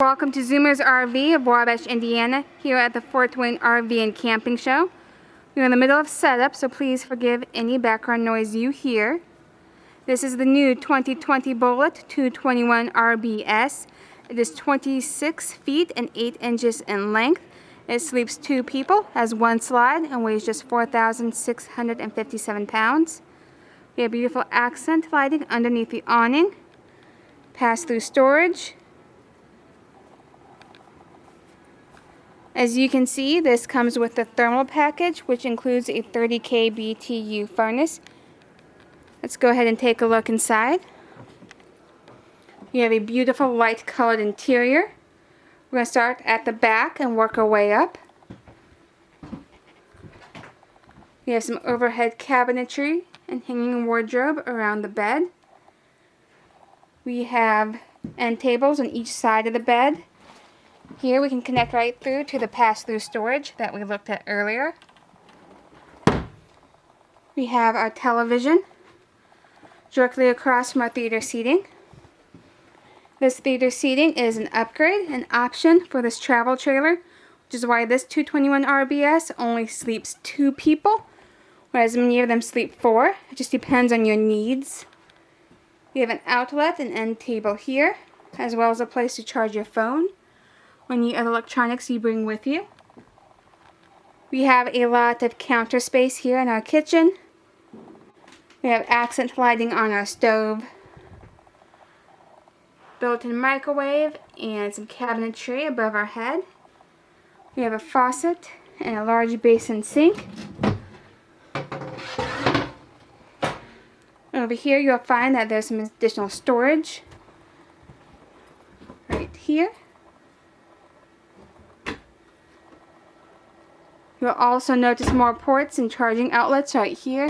Welcome to Zoomers RV of Wabash, Indiana, here at the Fort Wayne RV and Camping Show. We're in the middle of setup, so please forgive any background noise you hear. This is the new 2020 Bullet 221 RBS. It is 26 feet and 8 inches in length. It sleeps 2 people, has 1 slide, and weighs just 4,657 pounds. We have beautiful accent lighting underneath the awning. Pass-through storage. As you can see, this comes with the thermal package, which includes a 30K BTU furnace. Let's go ahead and take a look inside. You have a beautiful light colored interior. We're going to start at the back and work our way up. We have some overhead cabinetry and hanging wardrobe around the bed. We have end tables on each side of the bed. Here we can connect right through to the pass-through storage that we looked at earlier. We have our television directly across from our theater seating. This theater seating is an upgrade, an option for this travel trailer, which is why this 221 RBS only sleeps 2 people, whereas many of them sleep 4. It just depends on your needs. We have an outlet and end table here, as well as a place to charge your phone or any other electronics you bring with you. We have a lot of counter space here in our kitchen. We have accent lighting on our stove, built-in microwave, and some cabinetry above our head. We have a faucet and a large basin sink. Over here you'll find that there's some additional storage right here. You'll also notice more ports and charging outlets right here.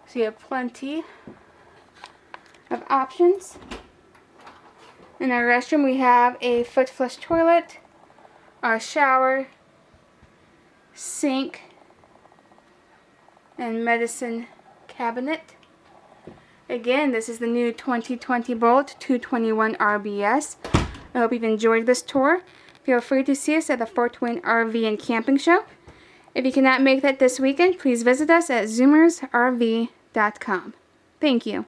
So you have plenty of options. In our restroom we have a foot flush toilet, our shower, sink, and medicine cabinet. Again, this is the new 2020 Bolt 221 RBS. I hope you've enjoyed this tour. Feel free to see us at the Fort Wayne RV and Camping Show. If you cannot make that this weekend, please visit us at zoomersrv.com. Thank you.